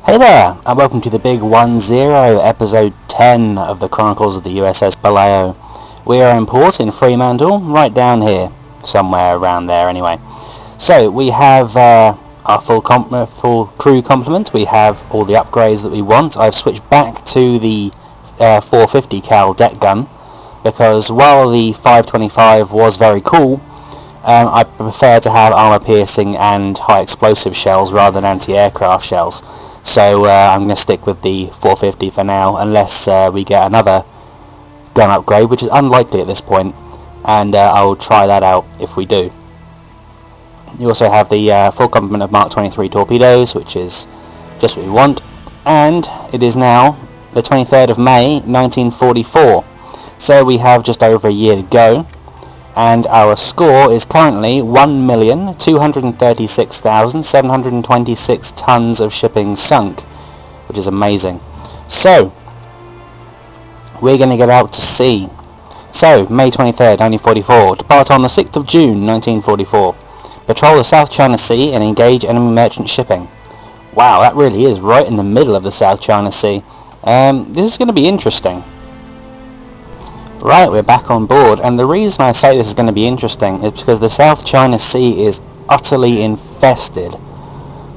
Hey there, and welcome to the Big 1-0, episode 10 of the Chronicles of the USS Balao. We are in port in Fremantle, right down here, somewhere around there anyway. So, we have our full crew complement, we have all the upgrades that we want. I've switched back to the 450 cal deck gun, because while the 525 was very cool, I prefer to have armor piercing and high explosive shells rather than anti-aircraft shells. So I'm going to stick with the 450 for now, unless we get another gun upgrade, which is unlikely at this point, and I'll try that out if we do. You also have the full complement of Mark 23 torpedoes, which is just what we want, and it is now the 23rd of May 1944, so we have just over a year to go. And our score is currently 1,236,726 tons of shipping sunk, which is amazing. So, we're going to get out to sea. So, May 23rd, 1944, depart on the 6th of June, 1944. Patrol the South China Sea and engage enemy merchant shipping. Wow, that really is right in the middle of the South China Sea. This is going to be interesting. Right, we're back on board, and the reason I say this is going to be interesting is because the South China Sea is utterly infested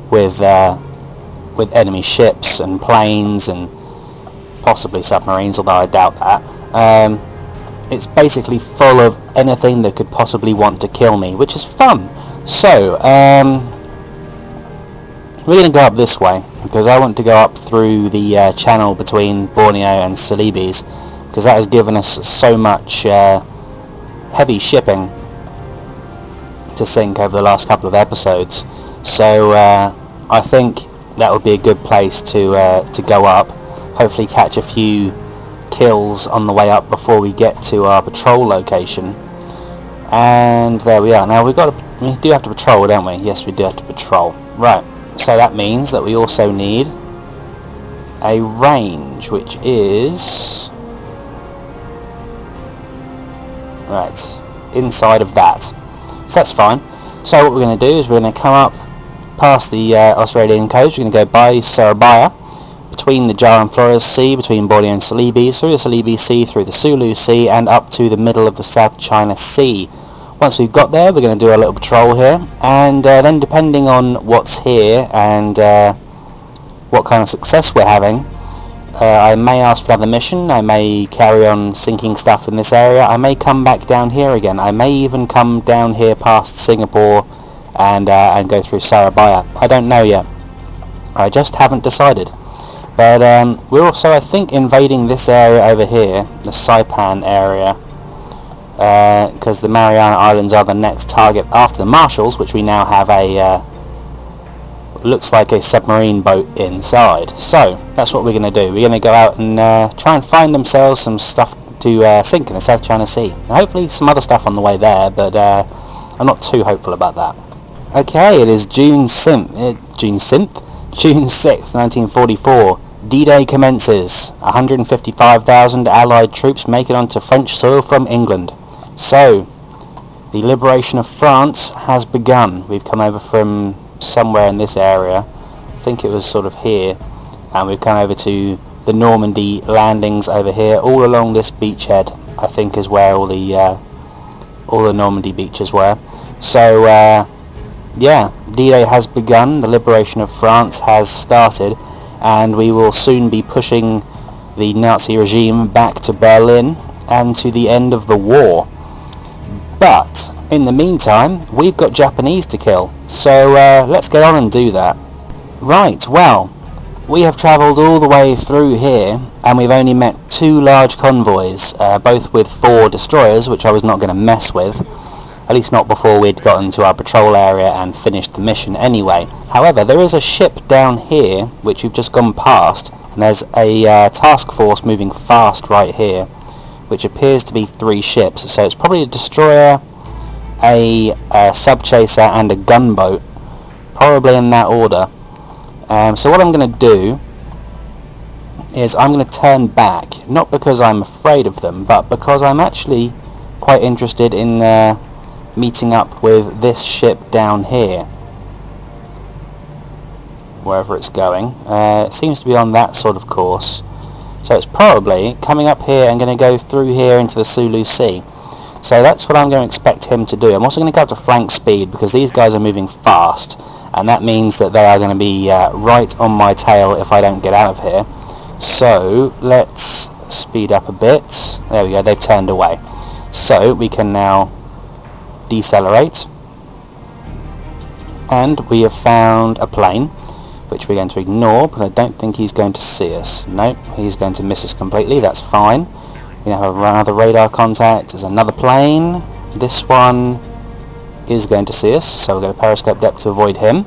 with enemy ships and planes and possibly submarines, although I doubt that. It's basically full of anything that could possibly want to kill me, which is fun. So, we're going to go up this way, because I want to go up through the channel between Borneo and Celebes, because that has given us so much heavy shipping to sink over the last couple of episodes. So I think that would be a good place to go up. Hopefully catch a few kills on the way up before we get to our patrol location. And there we are. Now we do have to patrol, don't we? Yes, we do have to patrol. Right. So that means that we also need a range, which is right inside of that, so that's fine. So what we're going to do is we're going to come up past the Australian coast. We're going to go by Surabaya, between the Java and Flores Sea, between Borneo and Celebes, through the Celebes Sea, through the Sulu Sea, and up to the middle of the South China Sea. Once we've got there, we're going to do a little patrol here, and then depending on what's here and what kind of success we're having, I may ask for another mission. I may carry on sinking stuff in this area. I may come back down here again. I may even come down here past Singapore and go through Surabaya. I don't know yet. I just haven't decided. But we're also, I think, invading this area over here, the Saipan area, because the Mariana Islands are the next target after the Marshalls, which we now have a looks like a submarine boat inside. So that's what we're going to do. We're going to go out and try and find themselves some stuff to sink in the South China Sea. Hopefully some other stuff on the way there, but I'm not too hopeful about that. Okay, it is June 6th, 1944. D-Day commences. 155,000 Allied troops make it onto French soil from England. So, the liberation of France has begun. We've come over from somewhere in this area. I think it was sort of here, and we've come over to the Normandy landings over here, all along this beachhead. I think is where all the Normandy beaches were. So yeah, D-Day has begun. The liberation of France has started, and we will soon be pushing the Nazi regime back to Berlin and to the end of the war. But in the meantime, we've got Japanese to kill, so let's get on and do that. Right, well, we have travelled all the way through here, and we've only met 2 large convoys, both with 4 destroyers, which I was not going to mess with, at least not before we'd gotten to our patrol area and finished the mission anyway. However, there is a ship down here, which we've just gone past, and there's a task force moving fast right here, which appears to be 3 ships, so it's probably a destroyer, a sub-chaser and a gunboat, probably in that order. So what I'm going to do is I'm going to turn back, not because I'm afraid of them, but because I'm actually quite interested in meeting up with this ship down here. wherever it's going. It seems to be on that sort of course. So it's probably coming up here and going to go through here into the Sulu Sea. So that's what I'm going to expect him to do. I'm also going to go up to flank speed because these guys are moving fast, and that means that they are going to be right on my tail if I don't get out of here. So let's speed up a bit. There we go, they've turned away. So we can now decelerate, and we have found a plane, which we're going to ignore because I don't think he's going to see us. Nope, he's going to miss us completely. That's fine. We now have another radar contact. There's another plane. This one is going to see us, so we'll go to periscope depth to avoid him.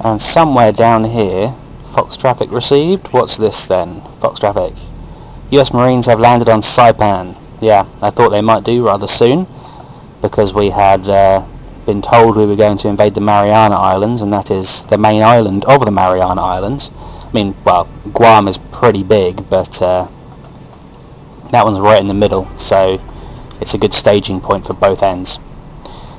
And somewhere down here, Fox traffic received. What's this then? Fox traffic. US Marines have landed on Saipan. Yeah, I thought they might do rather soon, because we had been told we were going to invade the Mariana Islands, and that is the main island of the Mariana Islands. I mean, well, Guam is pretty big, but that one's right in the middle, so it's a good staging point for both ends.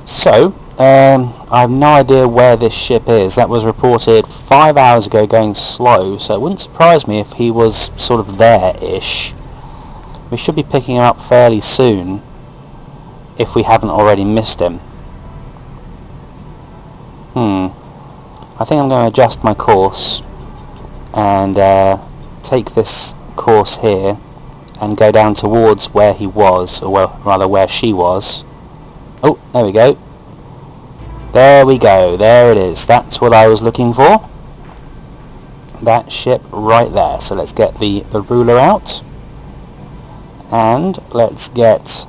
So, I have no idea where this ship is. That was reported 5 hours ago going slow, so it wouldn't surprise me if he was sort of there-ish. We should be picking him up fairly soon, if we haven't already missed him. I think I'm going to adjust my course and take this course here and go down towards where he was, or well, rather where she was. Oh, there we go. There we go. There it is. That's what I was looking for. That ship right there. So let's get the ruler out. And let's get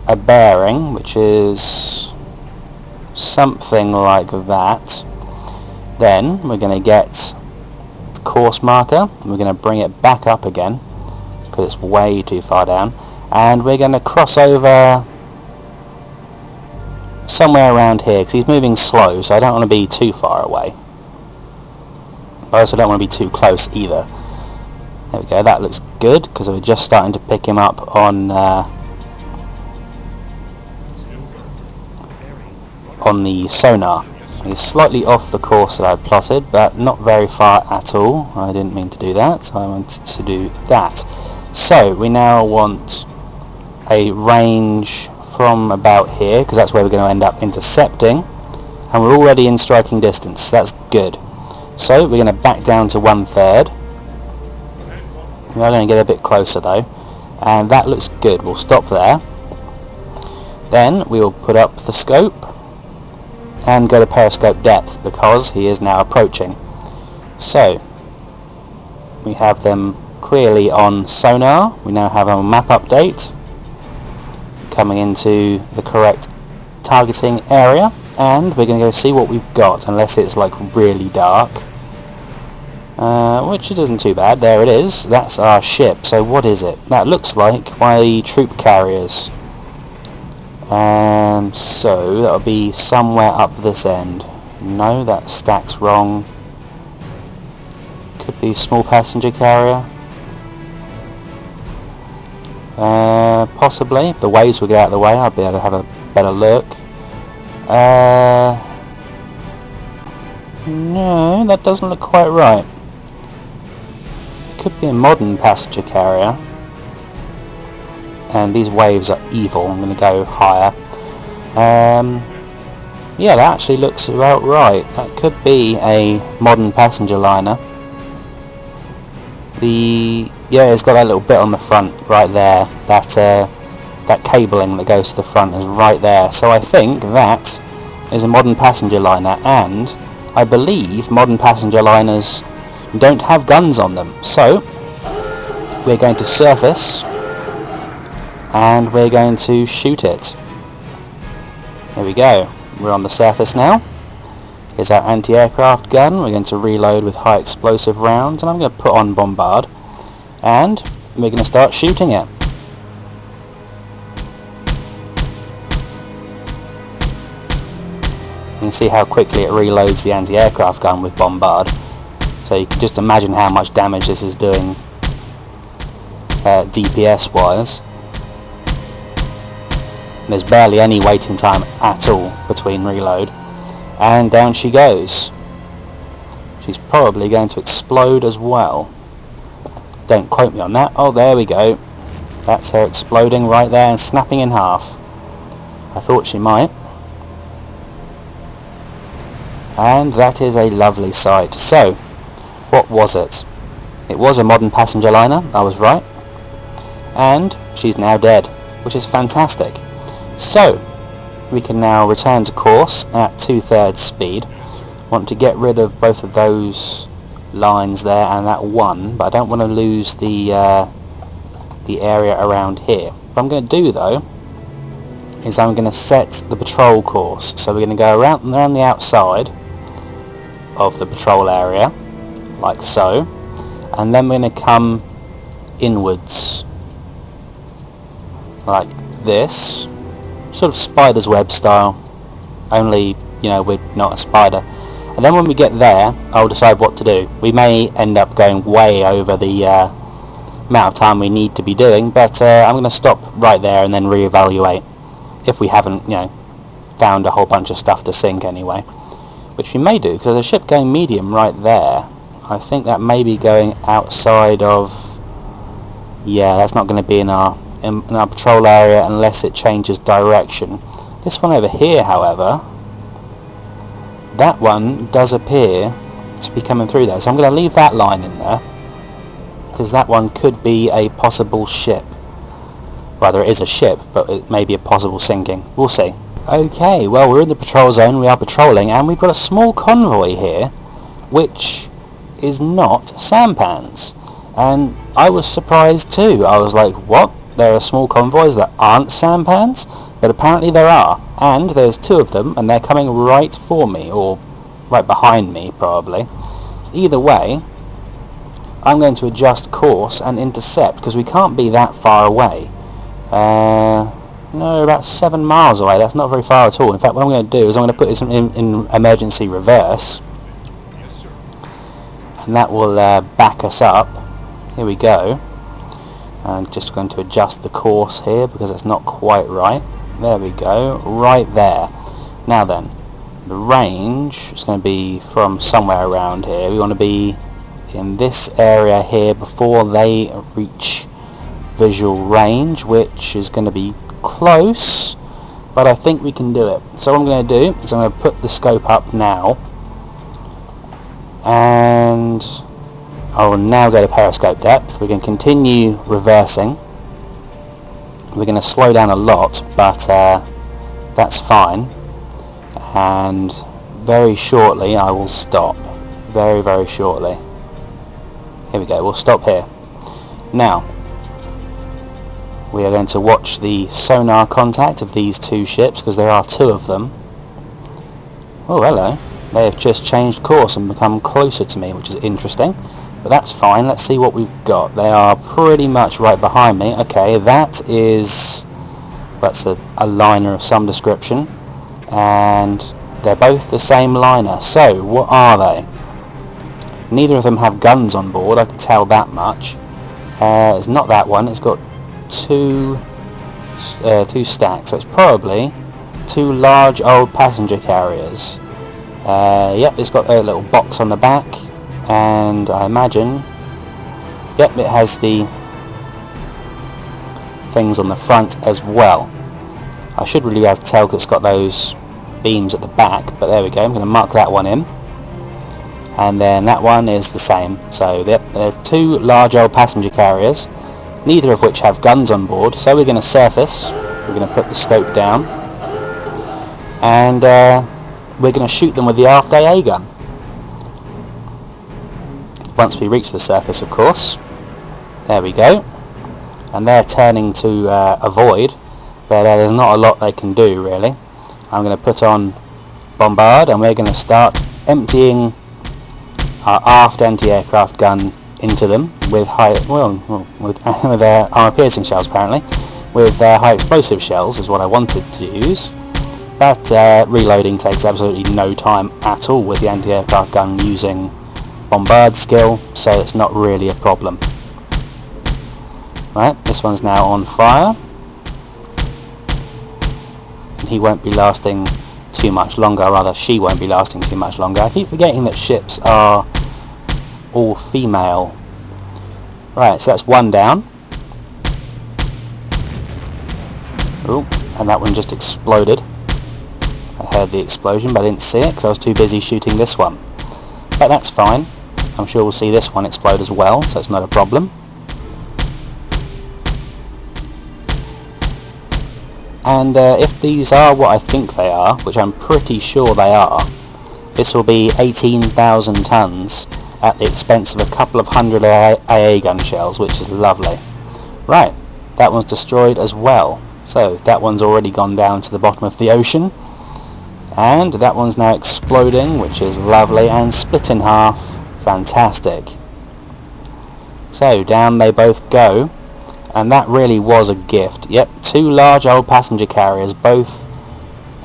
a bearing, which is something like that. Then we're going to get the course marker. We're going to bring it back up again, because it's way too far down. And we're going to cross over somewhere around here, because he's moving slow, so I don't want to be too far away. I also don't want to be too close either. There we go, that looks good, because we're just starting to pick him up on the sonar. He's slightly off the course that I had plotted, but not very far at all. I didn't mean to do that, I wanted to do that. So, we now want a range from about here, because that's where we're going to end up intercepting, and we're already in striking distance, so that's good. So we're going to back down to 1/3. We are going to get a bit closer though, and that looks good. We'll stop there. Then we will put up the scope and go to periscope depth, because he is now approaching. So we have them clearly on sonar. We now have a map update coming into the correct targeting area, and we're going to go see what we've got, unless it's like really dark, which it isn't too bad. There it is. That's our ship. So what is it? That looks like one of the troop carriers, so that'll be somewhere up this end. No, that stack's wrong. Could be a small passenger carrier. Possibly. If the waves will get out of the way, I'll be able to have a better look. No, that doesn't look quite right. It could be a modern passenger carrier. And these waves are evil. I'm going to go higher. Yeah, that actually looks about right. That could be a modern passenger liner. Yeah, it's got that little bit on the front right there. That cabling that goes to the front is right there. So I think that is a modern passenger liner, and I believe modern passenger liners don't have guns on them. So we're going to surface and we're going to shoot it. There we go. We're on the surface now. Here's our anti-aircraft gun. We're going to reload with high explosive rounds, and I'm going to put on bombard, and we're going to start shooting it. You can see how quickly it reloads the anti-aircraft gun with bombard, so you can just imagine how much damage this is doing DPS wise. There's barely any waiting time at all between reload. And down she goes. She's probably going to explode as well. Don't quote me on that. Oh, there we go. That's her exploding right there and snapping in half. I thought she might. And that is a lovely sight. So, what was it? It was a modern passenger liner, I was right. And she's now dead, which is fantastic. So, we can now return to course at 2/3 speed. Want to get rid of both of those lines there and that one, but I don't want to lose the area around here. What I'm going to do though is I'm going to set the patrol course. So we're going to go around the outside of the patrol area, like so, and then we're going to come inwards, like this, sort of spider's web style, only, you know, we're not a spider. And then when we get there, I'll decide what to do. We may end up going way over the amount of time we need to be doing, but I'm going to stop right there and then reevaluate if we haven't, you know, found a whole bunch of stuff to sink anyway, which we may do, because there's a ship going medium right there. I think that may be going outside of, yeah, that's not going to be in our patrol area unless it changes direction. This one over here, however, that one does appear to be coming through there, so I'm going to leave that line in there, because that one could be a possible ship. Rather, it is a ship, but it may be a possible sinking. We'll see. Okay, well, we're in the patrol zone, we are patrolling, and we've got a small convoy here, which is not sampans. And I was surprised too. I was like, what? There are small convoys that aren't sampans? But apparently there are, and there's two of them, and they're coming right for me, or right behind me, probably. Either way, I'm going to adjust course and intercept, because we can't be that far away. No, about 7 miles away. That's not very far at all. In fact, what I'm going to do is I'm going to put this in emergency reverse, and that will back us up. Here we go. I'm just going to adjust the course here because it's not quite right. There we go, right there. Now then, the range is going to be from somewhere around here. We want to be in this area here before they reach visual range, which is going to be close, but I think we can do it. So what I'm going to do is I'm going to put the scope up now, and I will now go to periscope depth. We can continue reversing. We're going to slow down a lot, but that's fine, and very shortly I will stop. Very, very shortly. Here we go, we'll stop here. Now, we are going to watch the sonar contact of these two ships, because there are two of them. Oh, hello. They have just changed course and become closer to me, which is interesting. But that's fine. Let's see what we've got. They are pretty much right behind me. Okay, that's a liner of some description. And they're both the same liner. So, what are they? Neither of them have guns on board, I can tell that much. It's not that one. It's got two stacks, so it's probably two large old passenger carriers. Yep, it's got a little box on the back, and I imagine, yep, it has the things on the front as well. I should really be able to tell because it's got those beams at the back, but there we go. I'm going to mark that one in, and then that one is the same. So yep, there's two large old passenger carriers, neither of which have guns on board. So we're going to surface, we're going to put the scope down, and we're going to shoot them with the aft AA gun. Once we reach the surface, of course. There we go. And they're turning to avoid, but there's not a lot they can do really. I'm going to put on bombard, and we're going to start emptying our aft anti-aircraft gun into them with with armor-piercing shells, apparently. With high explosive shells is what I wanted to use, but reloading takes absolutely no time at all with the anti-aircraft gun using bombard skill, so it's not really a problem. Right, this one's now on fire, and he won't be lasting too much longer, or rather she won't be lasting too much longer. I keep forgetting that ships are all female. Right, so that's one down. Ooh, and that one just exploded. I heard the explosion, but I didn't see it because I was too busy shooting this one. But that's fine. I'm sure we'll see this one explode as well, so it's not a problem. And if these are what I think they are, which I'm pretty sure they are, this will be 18,000 tons at the expense of a couple of hundred AA gun shells, which is lovely. Right, that one's destroyed as well. So that one's already gone down to the bottom of the ocean. And that one's now exploding, which is lovely, and split in half. Fantastic. So down they both go. And that really was a gift. Yep, two large old passenger carriers, both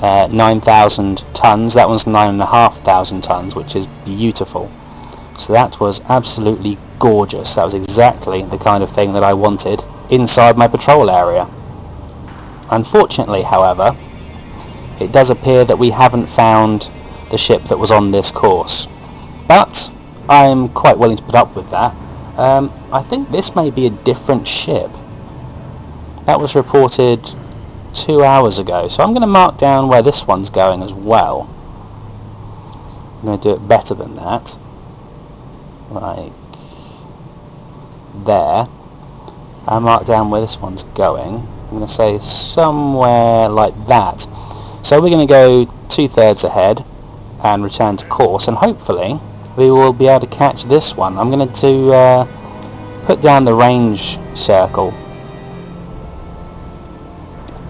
9,000 tons. That one's 9,500 tons, which is beautiful. So that was absolutely gorgeous. That was exactly the kind of thing that I wanted inside my patrol area. Unfortunately, however, it does appear that we haven't found the ship that was on this course. But I am quite willing to put up with that. I think this may be a different ship. That was reported 2 hours ago, so I'm going to mark down where this one's going as well. I'm going to do it better than that. Like there. I'll mark down where this one's going. I'm going to say somewhere like that. So we're going to go 2/3 ahead and return to course, and hopefully we will be able to catch this one. I'm going to put down the range circle,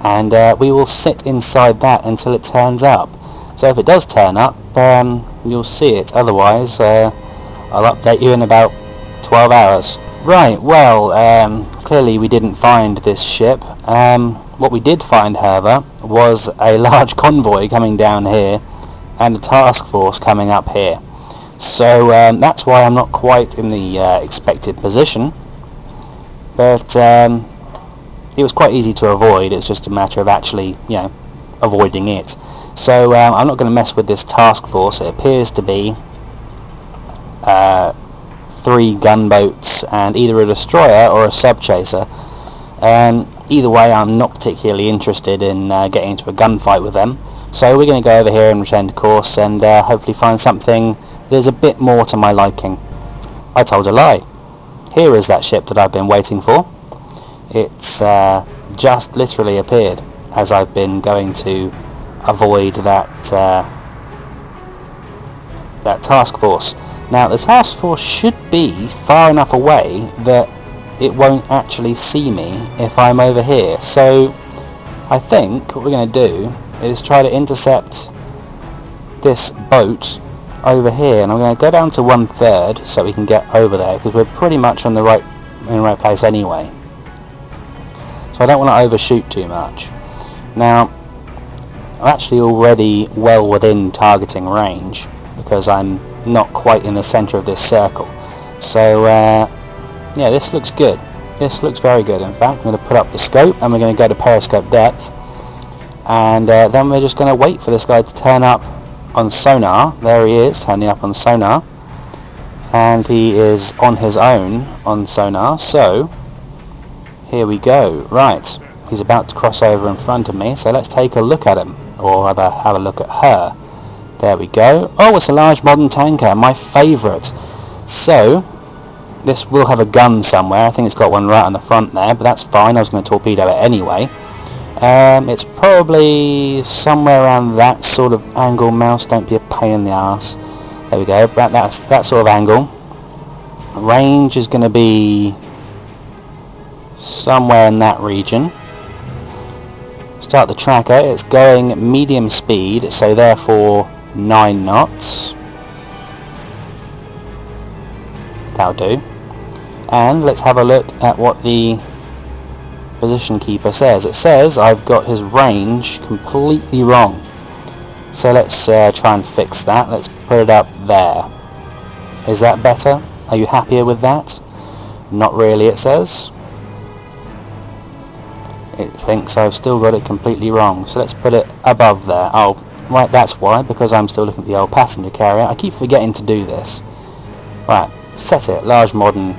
and we will sit inside that until it turns up. So if it does turn up, you'll see it. Otherwise, I'll update you in about 12 hours. Right, well, clearly we didn't find this ship. What we did find, however, was a large convoy coming down here and a task force coming up here. So that's why I'm not quite in the expected position, but it was quite easy to avoid. It's just a matter of actually, avoiding it. So I'm not going to mess with this task force. It appears to be 3 gunboats and either a destroyer or a sub-chaser. Either way, I'm not particularly interested in getting into a gunfight with them. So we're going to go over here and return to course and hopefully find something there's a bit more to my liking. I told a lie. Here is that ship that I've been waiting for. It's just literally appeared as I've been going to avoid that that task force. Now the task force should be far enough away that it won't actually see me if I'm over here. So I think what we're going to do is try to intercept this boat over here, and I'm going to go down to 1/3 so we can get over there, because we're pretty much in the right place anyway. So I don't want to overshoot too much. Now I'm actually already well within targeting range because I'm not quite in the center of this circle. So yeah, this looks good. This looks very good. In fact, I'm going to put up the scope and we're going to go to periscope depth, and then we're just going to wait for this guy to turn up on sonar. There he is, turning up on sonar, and he is on his own on sonar. So here we go. Right, he's about to cross over in front of me, so let's take a look at him, or rather have a look at her. There we go. Oh, it's a large modern tanker, my favourite. So this will have a gun somewhere. I think it's got one right on the front there, but that's fine. I was going to torpedo it anyway. It's probably somewhere around that sort of angle. Mouse, don't be a pain in the ass. There we go. That's that sort of angle. Range is going to be somewhere in that region. Start the tracker. It's going medium speed, so therefore 9 knots. That'll do. And let's have a look at what the position keeper says. It says I've got his range completely wrong. So let's try and fix that. Let's put it up there. Is that better? Are you happier with that? Not really, it says. It thinks I've still got it completely wrong. So let's put it above there. Oh, Right, that's why, because I'm still looking at the old passenger carrier. I keep forgetting to do this. Right, set it, large modern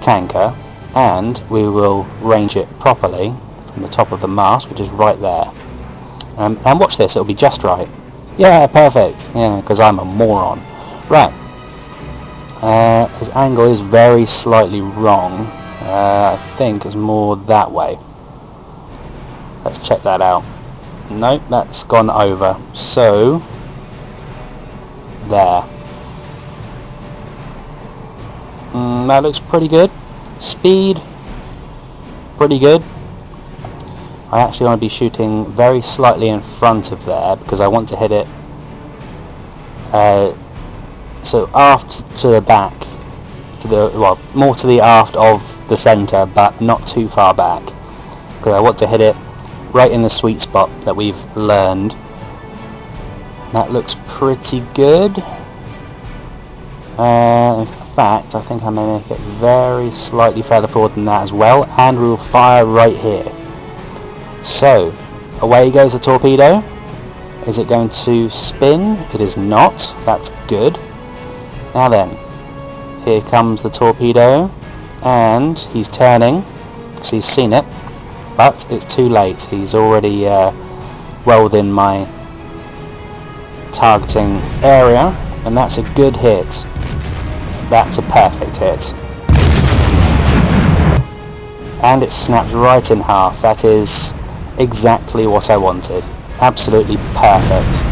tanker, and we will range it properly from the top of the mast, which is right there. And watch this, it'll be just right. Yeah, perfect. Yeah, because I'm a moron. Right. His angle is very slightly wrong. I think it's more that way. Let's check that out. Nope, that's gone over. So, there. That looks pretty good. Speed, pretty good. I actually want to be shooting very slightly in front of there because I want to hit it so aft to the back, to the, well, more to the aft of the centre, but not too far back, because I want to hit it right in the sweet spot that we've learned. That looks pretty good. In fact, I think I may make it very slightly further forward than that as well, and we'll fire right here. So, away goes the torpedo. Is it going to spin? It is not. That's good. Now then, here comes the torpedo, and he's turning, because he's seen it, but it's too late. He's already well within my targeting area, and that's a good hit. That's a perfect hit. And it snaps right in half. That is exactly what I wanted. Absolutely perfect.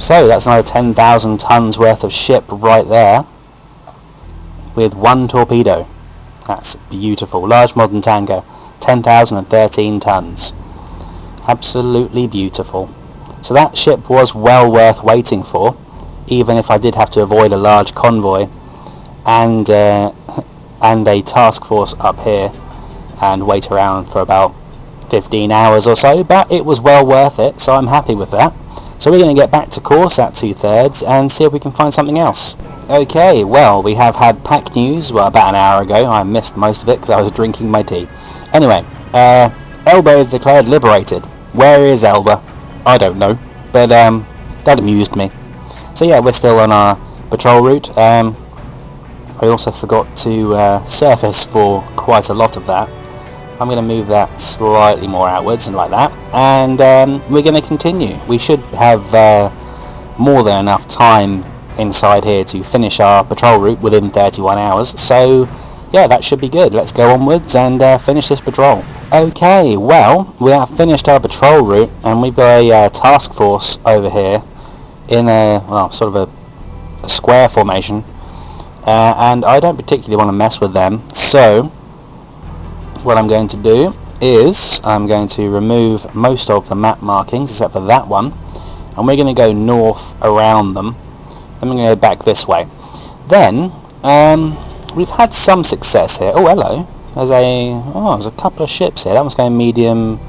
So that's another 10,000 tons worth of ship right there with one torpedo. That's beautiful. Large modern tanker, 10,013 tons. Absolutely beautiful. So that ship was well worth waiting for, even if I did have to avoid a large convoy and a task force up here and wait around for about 15 hours or so, but it was well worth it, so I'm happy with that. So we're going to get back to course at 2/3 and see if we can find something else. Okay, well, we have had pack news, well, about an hour ago. I missed most of it because I was drinking my tea. Anyway, Elba is declared liberated. Where is Elba? I don't know, but that amused me. So yeah, we're still on our patrol route. I also forgot to surface for quite a lot of that. I'm going to move that slightly more outwards and like that, and we're going to continue. We should have more than enough time inside here to finish our patrol route within 31 hours, so yeah, that should be good. Let's go onwards and finish this patrol. Okay, well, we have finished our patrol route, and we've got a task force over here in a, well, sort of a square formation, and I don't particularly want to mess with them, so what I'm going to do is I'm going to remove most of the map markings except for that one, and we're going to go north around them. Then we're going to go back this way. Then we've had some success here. Oh, hello. There's a couple of ships here. That one's going medium.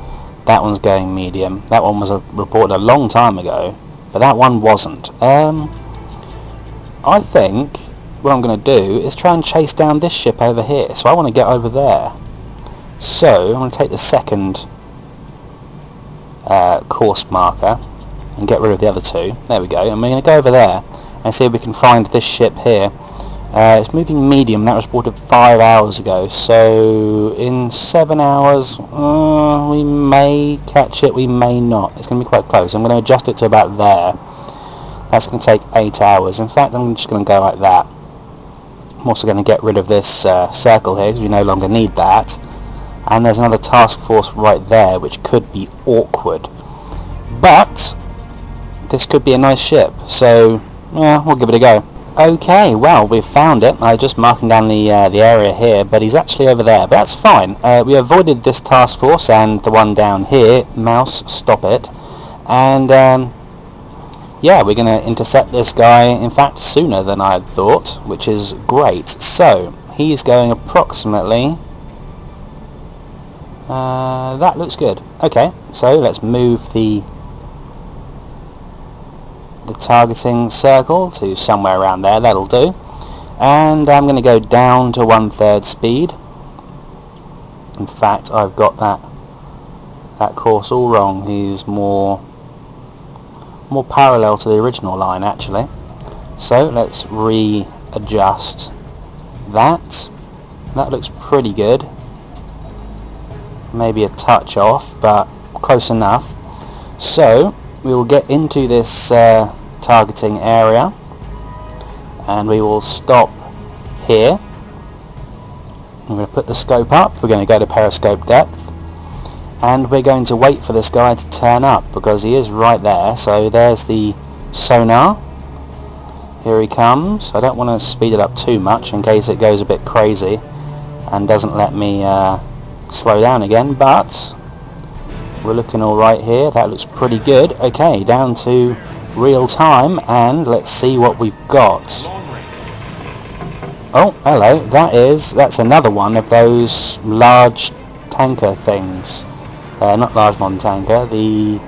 That one's going medium. That one was reported a long time ago, but that one wasn't. I think what I'm going to do is try and chase down this ship over here. So I want to get over there. So I'm going to take the second course marker and get rid of the other two. There we go. And we're going to go over there and see if we can find this ship here. It's moving medium. That was reported 5 hours ago. So in 7 hours, we may catch it. We may not. It's going to be quite close. I'm going to adjust it to about there. That's going to take 8 hours. In fact, I'm just going to go like that. I'm also going to get rid of this circle here because we no longer need that. And there's another task force right there, which could be awkward. But this could be a nice ship, so yeah, we'll give it a go. Okay, well, we've found it. I'm just marking down the area here, but he's actually over there. But that's fine. We avoided this task force and the one down here. Mouse, stop it. And yeah, we're going to intercept this guy, in fact, sooner than I had thought, which is great. So he's going approximately. That looks good. Okay, so let's move the targeting circle to somewhere around there. That'll do. And I'm going to go down to 1/3 speed. In fact, I've got that that course all wrong. He's more parallel to the original line actually. So let's readjust that. That looks pretty good. Maybe a touch off, but close enough. So we will get into this targeting area, and we will stop here. I'm going to put the scope up. We're going to go to periscope depth, and we're going to wait for this guy to turn up because he is right there. So there's the sonar. Here he comes. I don't want to speed it up too much in case it goes a bit crazy and doesn't let me slow down again, but we're looking alright here. That looks pretty good. Okay, down to real time, and let's see what we've got. Oh, hello. That's another one of those large tanker things. Not large modern tanker, the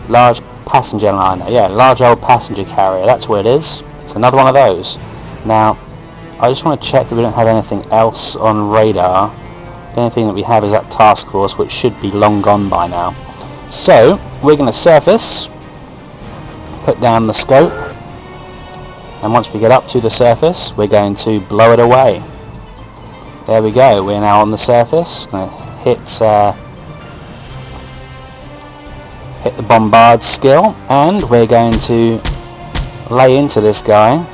large passenger liner. Yeah, large old passenger carrier. That's what it is. It's another one of those. Now, I just want to check that we don't have anything else on radar. The only thing that we have is that task force, which should be long gone by now. So, we're going to surface, put down the scope, and once we get up to the surface, we're going to blow it away. There we go, we're now on the surface. Going to hit the bombard skill, and we're going to lay into this guy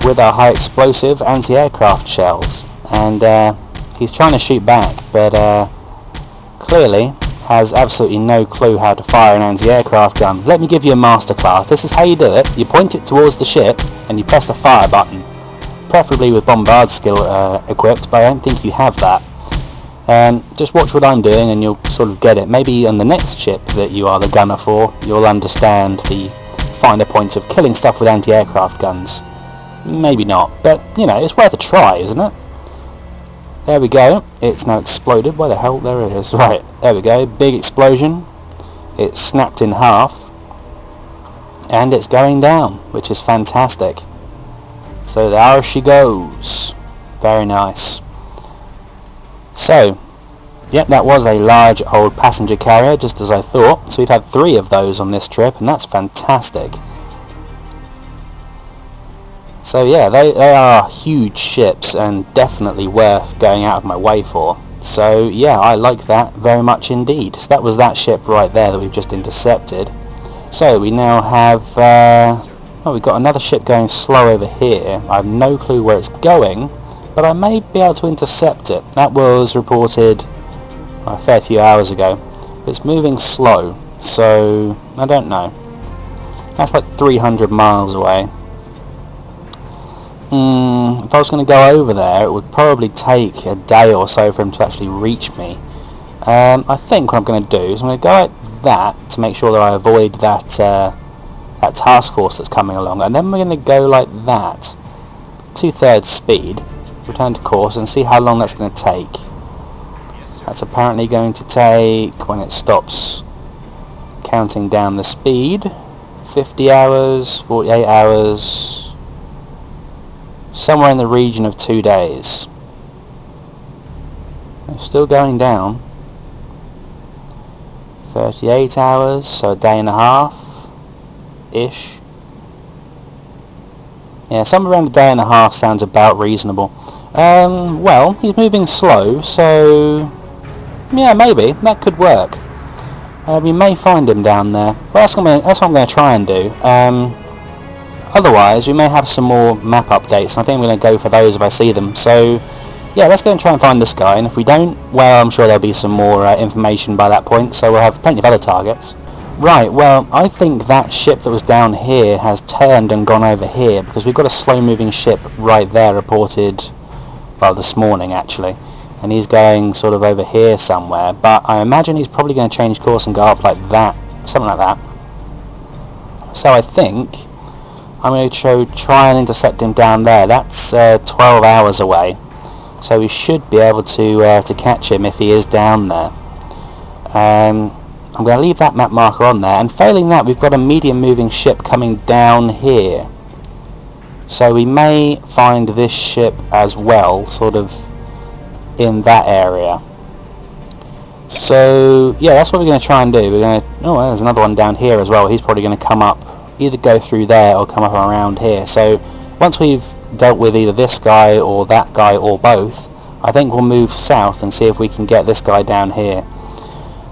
with our high explosive anti-aircraft shells. And he's trying to shoot back, but clearly has absolutely no clue how to fire an anti-aircraft gun. Let me give you a masterclass. This is how you do it. You point it towards the ship and you press the fire button, preferably with bombard skill equipped, but I don't think you have that. Just watch what I'm doing and you'll sort of get it. Maybe on the next ship that you are the gunner for, you'll understand the finer points of killing stuff with anti-aircraft guns. Maybe not, but you know, it's worth a try, isn't it? There we go. It's now exploded. Where the hell? There it is. Right, there we go. Big explosion. It's snapped in half. And it's going down, which is fantastic. So there she goes. Very nice. So, yep, that was a large old passenger carrier, just as I thought. So we've had 3 of those on this trip, and that's fantastic. So yeah, they are huge ships and definitely worth going out of my way for. So yeah, I like that very much indeed. So that was that ship right there that we've just intercepted. So we now have, we've got another ship going slow over here. I have no clue where it's going, but I may be able to intercept it. That was reported a fair few hours ago. It's moving slow, so I don't know. That's like 300 miles away. If I was going to go over there, it would probably take a day or so for him to actually reach me. I think what I'm going to do is I'm going to go like that to make sure that I avoid that that task force that's coming along, and then we're going to go like that, 2/3 speed, return to course, and see how long that's going to take. That's apparently going to take, when it stops counting down the speed, 50 hours, 48 hours... somewhere in the region of 2 days. It's still going down. 38 hours, so a day and a half ish. Yeah, somewhere around a day and a half sounds about reasonable. Well, he's moving slow, so yeah, maybe that could work. We may find him down there. Well, that's what I'm going to try and do. Otherwise, we may have some more map updates, and I think I'm going to go for those if I see them. So, yeah, let's go and try and find this guy, and if we don't, well, I'm sure there'll be some more information by that point, so we'll have plenty of other targets. Right, well, I think that ship that was down here has turned and gone over here, because we've got a slow-moving ship right there reported, well, this morning, actually, and he's going sort of over here somewhere, but I imagine he's probably going to change course and go up like that, something like that. So I think I'm going to try and intercept him down there. That's 12 hours away, so we should be able to catch him if he is down there. I'm going to leave that map marker on there, and failing that, we've got a medium moving ship coming down here. So we may find this ship as well, sort of in that area. So yeah, that's what we're going to try and do. We're going to... oh, well, there's another one down here as well. He's probably going to come up, either go through there or come up around here. So once we've dealt with either this guy or that guy or both, I think we'll move south and see if we can get this guy down here.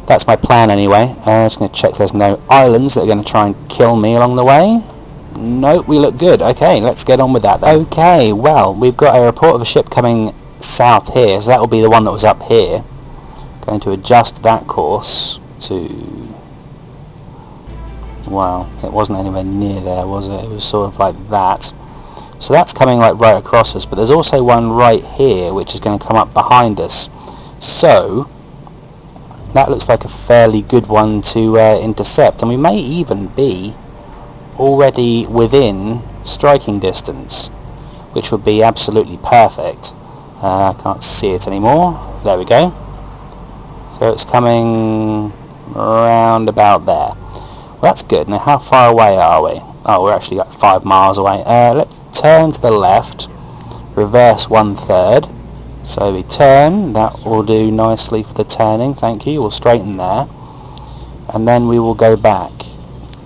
That's my plan anyway. I'm just going to check there's no islands that are going to try and kill me along the way. Nope, we look good. Okay, let's get on with that. Okay, well, we've got a report of a ship coming south here, so that will be the one that was up here. Going to adjust that course to... wow, it wasn't anywhere near there, was it? It was sort of like that. So that's coming like right across us, but there's also one right here which is going to come up behind us. So that looks like a fairly good one to intercept, and we may even be already within striking distance, which would be absolutely perfect. I can't see it anymore. There we go. So it's coming around about there. Well, that's good. Now how far away are we? Oh, we're actually like 5 miles away. Let's turn to the left, reverse 1/3. So we turn, that will do nicely for the turning, thank you. We'll straighten there, and then we will go back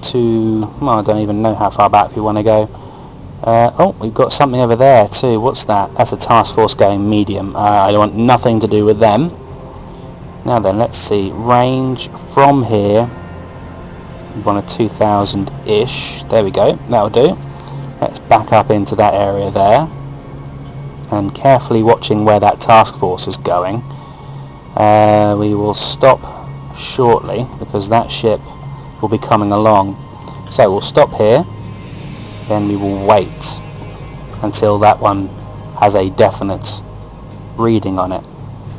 to... well, I don't even know how far back we want to go. Oh, we've got something over there too. What's that? That's a task force going medium. I don't want nothing to do with them. Now then, let's see. Range from here, we want a 2,000-ish. There we go, that'll do. Let's back up into that area there, and carefully watching where that task force is going. We will stop shortly because that ship will be coming along. So we'll stop here, then we will wait until that one has a definite reading on it.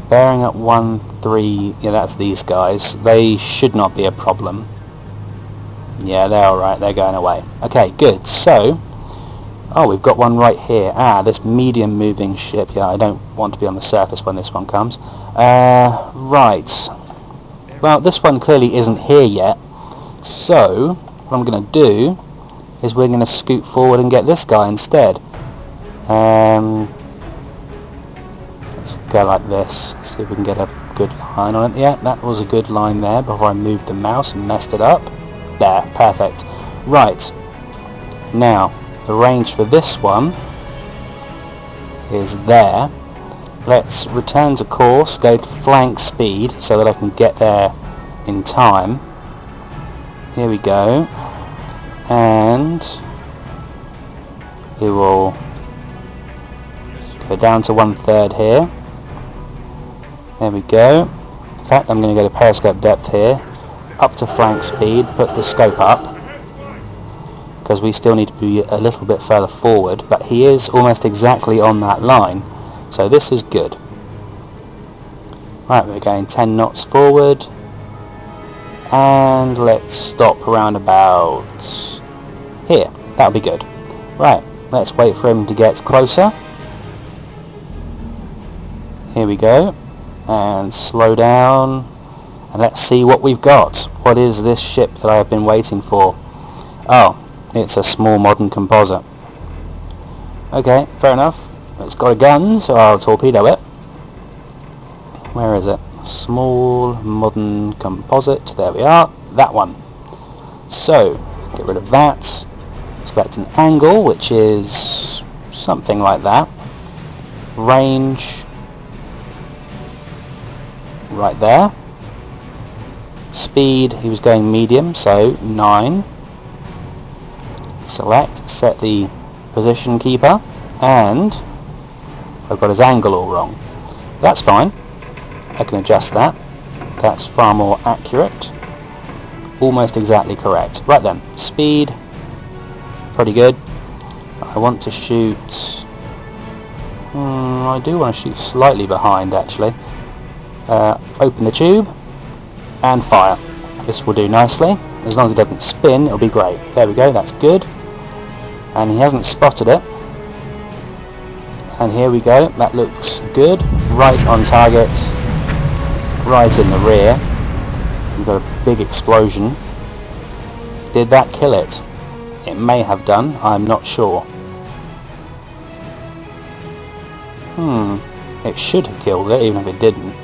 Bearing at 1-3, yeah, that's these guys. They should not be a problem. Yeah, they're alright, they're going away. Okay, good. So, oh, we've got one right here. Ah, this medium moving ship. Yeah, I don't want to be on the surface when this one comes. Right. Well, this one clearly isn't here yet. So, what I'm going to do is we're going to scoot forward and get this guy instead. Let's go like this, see if we can get a good line on it. Yeah, that was a good line there before I moved the mouse and messed it up. There, perfect. Right, now the range for this one is there. Let's return to course, go to flank speed so that I can get there in time. Here we go, and we will go down to 1/3 here. There we go. In fact, I'm going to go to periscope depth here, up to flank speed, put the scope up, because we still need to be a little bit further forward, but he is almost exactly on that line, so this is good. Right, we're going 10 knots forward, and let's stop around about here. That'll be good. Right, let's wait for him to get closer. Here we go, and slow down, and let's see what we've got. What is this ship that I have been waiting for? Oh, it's a small modern composite. Okay, fair enough. It's got a gun, so I'll torpedo it. Where is it? Small modern composite. There we are. That one. So, get rid of that. Select an angle, which is something like that. Range right there. Speed, he was going medium, so 9. Select, set the position keeper, and I've got his angle all wrong. That's fine. I can adjust that. That's far more accurate. Almost exactly correct. Right then, speed, pretty good. I want to shoot... I do want to shoot slightly behind, actually. Open the tube and fire. This will do nicely. As long as it doesn't spin, it'll be great. There we go, that's good. And he hasn't spotted it. And here we go, that looks good. Right on target, right in the rear. We've got a big explosion. Did that kill it? It may have done, I'm not sure. It should have killed it, even if it didn't.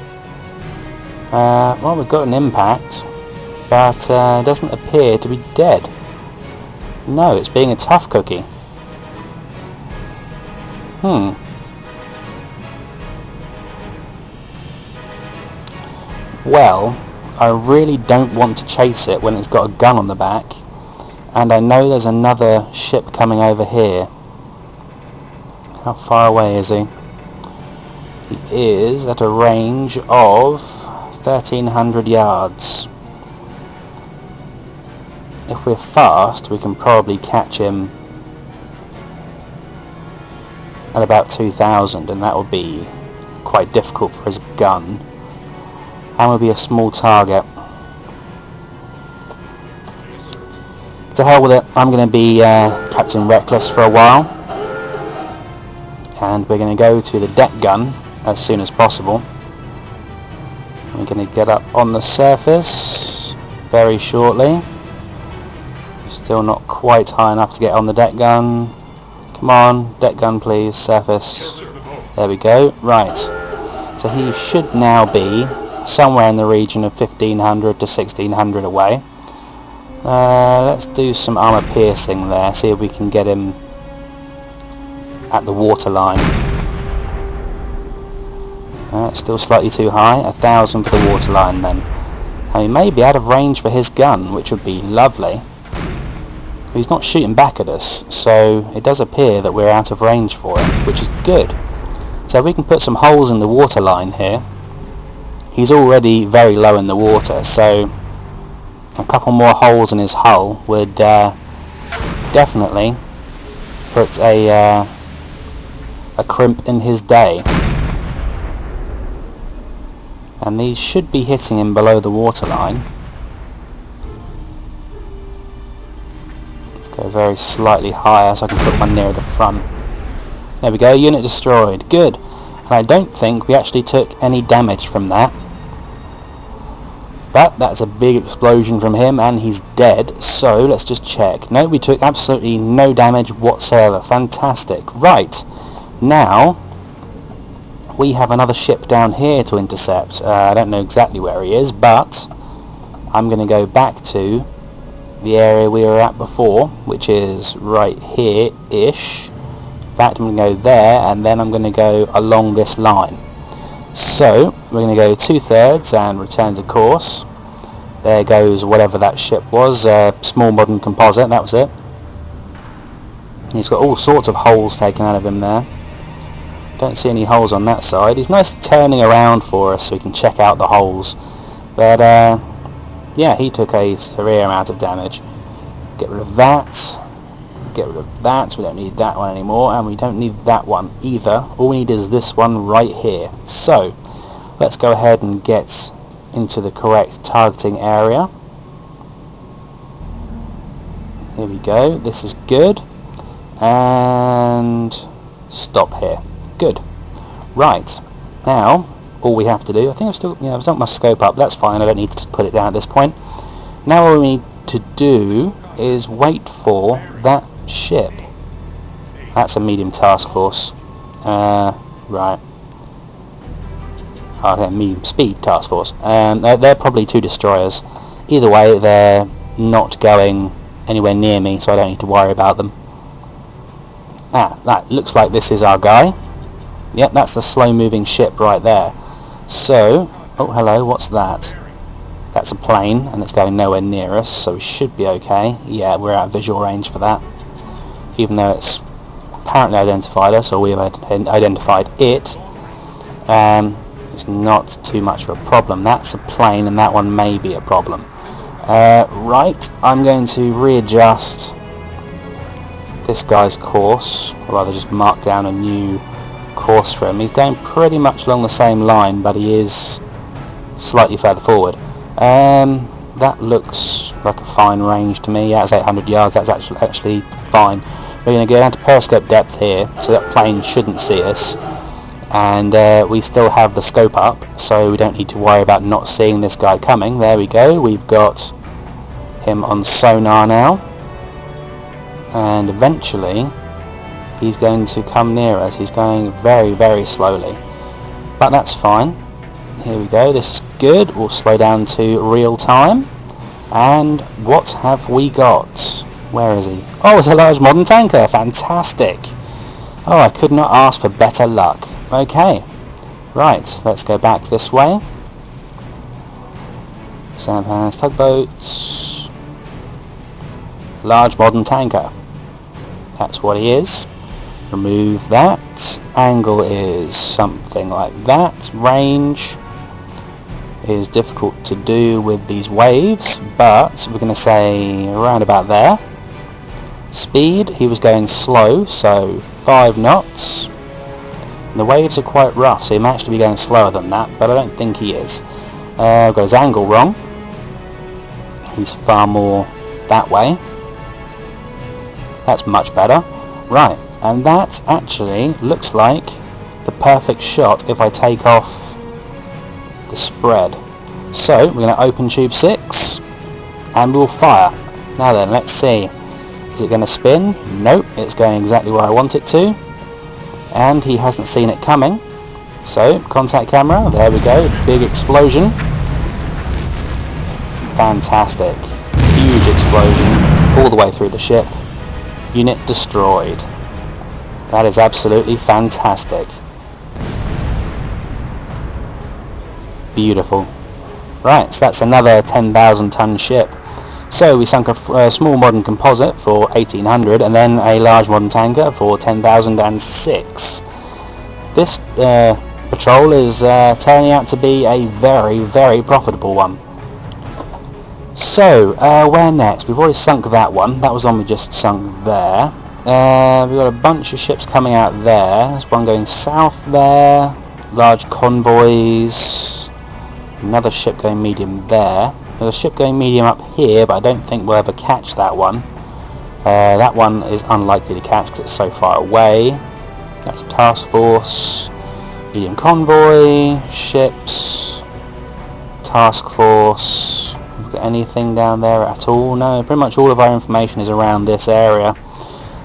Well, we've got an impact, but it doesn't appear to be dead. No, it's being a tough cookie. Well, I really don't want to chase it when it's got a gun on the back, and I know there's another ship coming over here. How far away is he? He is at a range of 1,300 yards. If we're fast, we can probably catch him at about 2,000, and that will be quite difficult for his gun, and will be a small target. To hell with it, I'm going to be Captain Reckless for a while, and we're going to go to the deck gun as soon as possible. We're going to get up on the surface very shortly. Still not quite high enough to get on the deck gun. Come on, deck gun please, surface. There we go, right. So he should now be somewhere in the region of 1,500 to 1,600 away. Let's do some armor piercing there, see if we can get him at the waterline. Still slightly too high, 1,000 for the waterline then. And he may be out of range for his gun, which would be lovely. He's not shooting back at us, so it does appear that we're out of range for him, which is good. So we can put some holes in the waterline here. He's already very low in the water, so a couple more holes in his hull would definitely put a crimp in his day. And these should be hitting him below the waterline. Let's go very slightly higher so I can put one nearer the front. There we go, unit destroyed. Good. And I don't think we actually took any damage from that. But that's a big explosion from him and he's dead, so let's just check. No, we took absolutely no damage whatsoever. Fantastic. Right, now we have another ship down here to intercept. I don't know exactly where he is, but I'm going to go back to the area we were at before, which is right here-ish. In fact, I'm going to go there, and then I'm going to go along this line. So, we're going to go 2/3 and return to course. There goes whatever that ship was, small modern composite, that was it. He's got all sorts of holes taken out of him there. Don't see any holes on that side. He's nice turning around for us so we can check out the holes. But, yeah, he took a severe amount of damage. Get rid of that. Get rid of that. We don't need that one anymore, and we don't need that one either. All we need is this one right here. So, let's go ahead and get into the correct targeting area. Here we go. This is good. And stop here. Good. Right. Now, all we have to do, I think I've still, yeah, I've got my scope up. That's fine. I don't need to put it down at this point. Now all we need to do is wait for that ship. That's a medium task force. Right. Okay, medium speed task force. They're probably 2 destroyers. Either way, they're not going anywhere near me, so I don't need to worry about them. That looks like this is our guy. Yep, that's the slow-moving ship right there. So, oh hello, what's that? That's a plane, and it's going nowhere near us, so we should be okay. Yeah, we're out of visual range for that. Even though it's apparently identified us, or we have identified it, it's not too much of a problem. That's a plane, and that one may be a problem. Right, I'm going to readjust this guy's course, or rather just mark down a new course for him. He's going pretty much along the same line, but he is slightly further forward. That looks like a fine range to me. Yeah, it's 800 yards. That's actually fine. We're going to go down to periscope depth here, so that plane shouldn't see us. And we still have the scope up, so we don't need to worry about not seeing this guy coming. There we go. We've got him on sonar now. And eventually he's going to come near us. He's going very, very slowly. But that's fine. Here we go. This is good. We'll slow down to real time. And what have we got? Where is he? Oh, it's a large modern tanker. Fantastic. Oh, I could not ask for better luck. Okay. Right, let's go back this way. Sampans, tugboats. Large modern tanker. That's what he is. Remove that. Angle is something like that. Range is difficult to do with these waves, but we're going to say around about there. Speed, he was going slow, so 5 knots. And the waves are quite rough, so he managed to be going slower than that, but I don't think he is. I've got his angle wrong. He's far more that way. That's much better. Right, and that actually looks like the perfect shot if I take off the spread. So we're going to open tube 6 and we'll fire. Now then, let's see. Is it going to spin? Nope, it's going exactly where I want it to. And he hasn't seen it coming. So, contact camera, there we go, big explosion. Fantastic. Huge explosion all the way through the ship. Unit destroyed. That is absolutely fantastic. Beautiful. Right, so that's another 10,000 ton ship. So we sunk a small modern composite for 1,800 and then a large modern tanker for 10,006. This patrol is turning out to be a very, very profitable one. So, where next? We've already sunk that one. That was one we just sunk there. We've got a bunch of ships coming out there. There's one going south there. Large convoys. Another ship going medium there. There's a ship going medium up here, but I don't think we'll ever catch that one. That one is unlikely to catch because it's so far away. That's a task force. Medium convoy. Ships. Task force. Got anything down there at all? No, pretty much all of our information is around this area.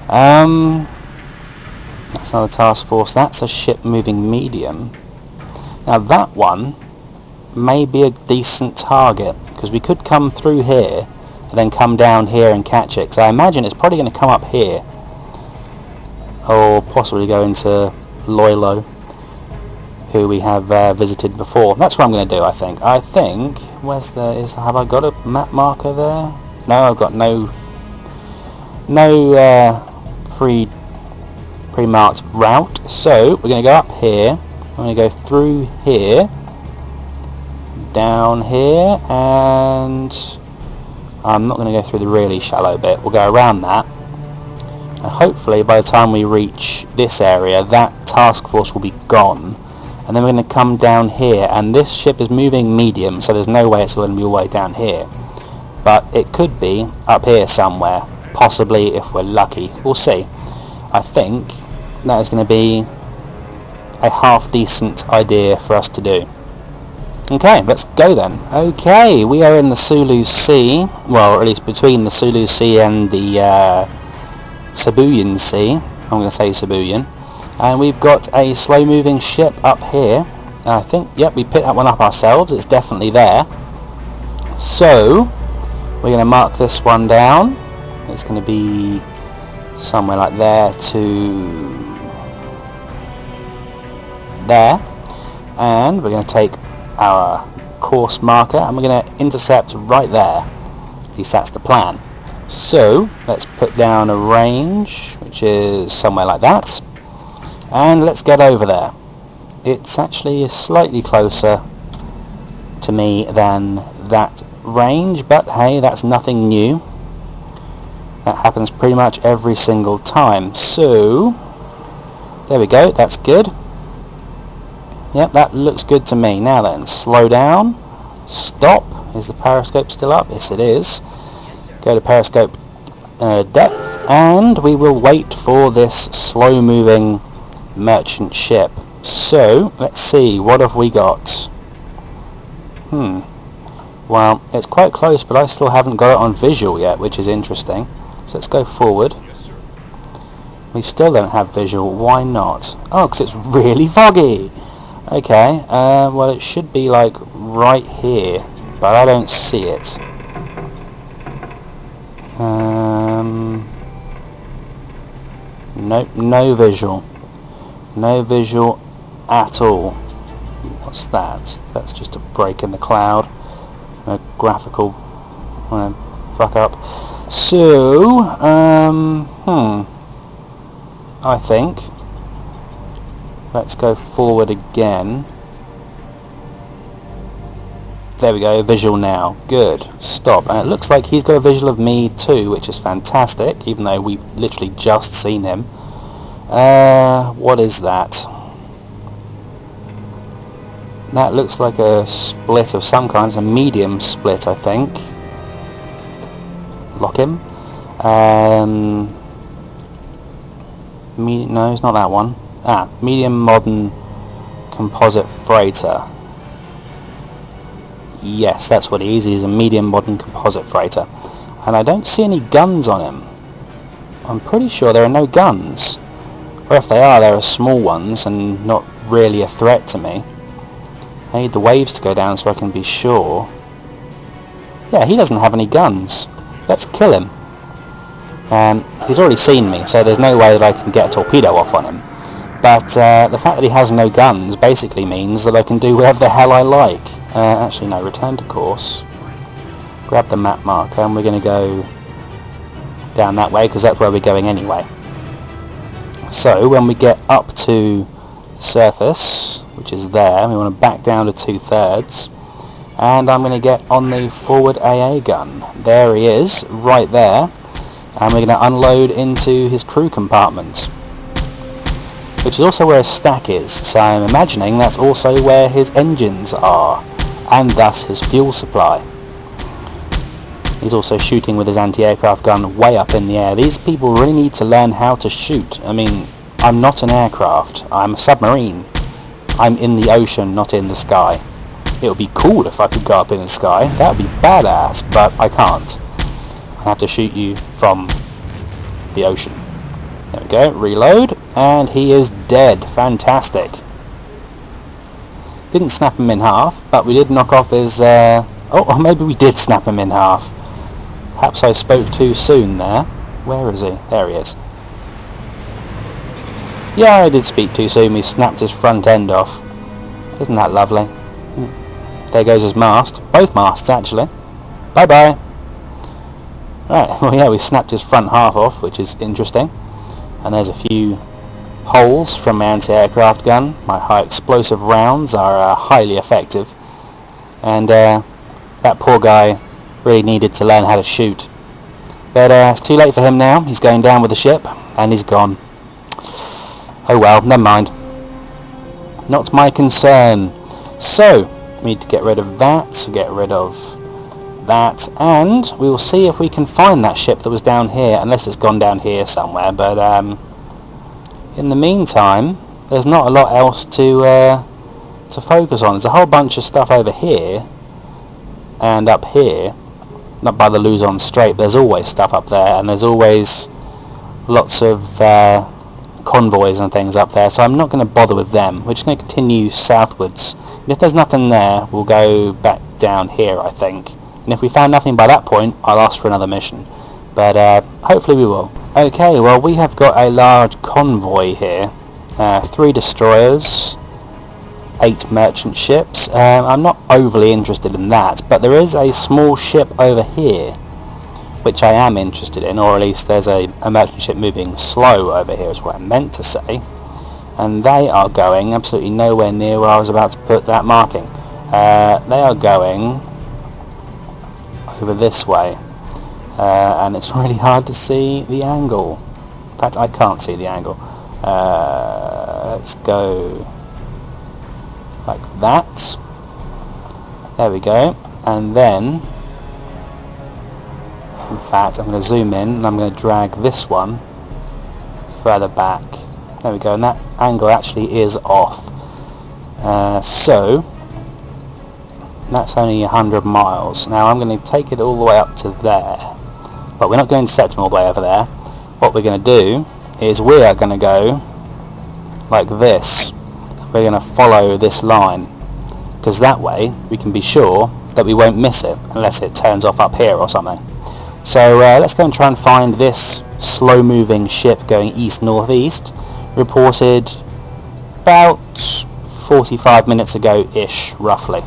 That's another task force. That's a ship moving medium. Now that one may be a decent target because we could come through here and then come down here and catch it. So I imagine it's probably going to come up here or possibly go into Loilo, who we have visited before. That's what I'm going to do, I think. Have I got a map marker there? No, I've got no pre-marked route. So we're going to go up here. I'm going to go through here, down here, and I'm not going to go through the really shallow bit. We'll go around that. And hopefully by the time we reach this area, that task force will be gone. And then we're going to come down here, and this ship is moving medium, so there's no way it's going to be all the way down here. But it could be up here somewhere, possibly if we're lucky. We'll see. I think that is going to be a half decent idea for us to do. Okay, let's go then. Okay, we are in the Sulu Sea, well, or at least between the Sulu Sea and the Sibuyan Sea. I'm going to say Sibuyan. And we've got a slow-moving ship up here. I think, yep, we picked that one up ourselves. It's definitely there. So, we're going to mark this one down. It's going to be somewhere like there to there. And we're going to take our course marker and we're going to intercept right there. At least that's the plan. So, let's put down a range, which is somewhere like that. And let's get over there. It's actually slightly closer to me than that range, but hey, that's nothing new. That happens pretty much every single time. So, there we go, that's good. Yep, that looks good to me. Now then, slow down, stop. Is the periscope still up? Yes, it is. Go to periscope depth, and we will wait for this slow-moving merchant ship. So, let's see, what have we got? Well, it's quite close, but I still haven't got it on visual yet, which is interesting. So let's go forward. We still don't have visual. Why not? Oh, because it's really foggy. Okay, well, it should be like right here, but I don't see it. Nope, no visual. No visual at all. What's that? That's just a break in the cloud. A graphical fuck up. So, I think let's go forward again. There we go, visual now. Good. Stop. And it looks like he's got a visual of me too, which is fantastic, even though we've literally just seen him. What is that? That looks like a split of some kind. It's a medium split, I think. Lock him. No, it's not that one. Medium modern composite freighter. Yes, that's what he is. He's a medium modern composite freighter. And I don't see any guns on him. I'm pretty sure there are no guns. Or if they are, they're small ones and not really a threat to me. I need the waves to go down so I can be sure. Yeah, he doesn't have any guns. Let's kill him. He's already seen me, so there's no way that I can get a torpedo off on him. But the fact that he has no guns basically means that I can do whatever the hell I like. Actually, no, return to course. Grab the map marker, and we're going to go down that way, because that's where we're going anyway. So, when we get up to the surface, which is there, we want to back down to 2/3, and I'm going to get on the forward AA gun. There he is, right there, and we're going to unload into his crew compartment, which is also where his stack is, so I'm imagining that's also where his engines are, and thus his fuel supply. He's also shooting with his anti-aircraft gun way up in the air. These people really need to learn how to shoot. I mean, I'm not an aircraft, I'm a submarine. I'm in the ocean, not in the sky. It would be cool if I could go up in the sky, that would be badass, but I can't. I have to shoot you from the ocean. There we go, reload, and he is dead. Fantastic. Didn't snap him in half, but we did knock off his... oh, maybe we did snap him in half. Perhaps I spoke too soon there. Where is he? There he is. Yeah, I did speak too soon. We snapped his front end off. Isn't that lovely? There goes his mast. Both masts, actually. Bye-bye. Right, well, yeah, we snapped his front half off, which is interesting. And there's a few holes from my anti-aircraft gun. My high explosive rounds are highly effective. And that poor guy really needed to learn how to shoot. But it's too late for him now. He's going down with the ship, and he's gone. Oh well, never mind. Not my concern. So, we need to get rid of that, get rid of that, and we will see if we can find that ship that was down here, unless it's gone down here somewhere. But in the meantime, there's not a lot else to focus on. There's a whole bunch of stuff over here and up here, not by the Luzon Strait. There's always stuff up there, and there's always lots of convoys and things up there, so I'm not going to bother with them. We're just going to continue southwards, and if there's nothing there, we'll go back down here, I think. And if we found nothing by that point, I'll ask for another mission. But hopefully we will. Okay, well, we have got a large convoy here. 3 destroyers, 8 merchant ships. I'm not overly interested in that, but there is a small ship over here, which I am interested in, or at least there's a merchant ship moving slow over here is what I meant to say. And they are going absolutely nowhere near where I was about to put that marking. They are going over this way, and it's really hard to see the angle. In fact, I can't see the angle. Let's go like that. There we go. And then, in fact, I'm going to zoom in and I'm going to drag this one further back. There we go, and that angle actually is off. So that's only 100 miles. Now I'm going to take it all the way up to there, but we're not going to set them all the way over there. What we're going to do is we are going to go like this. We're going to follow this line, because that way we can be sure that we won't miss it unless it turns off up here or something. So let's go and try and find this slow moving ship going east-northeast, reported about 45 minutes ago-ish, roughly.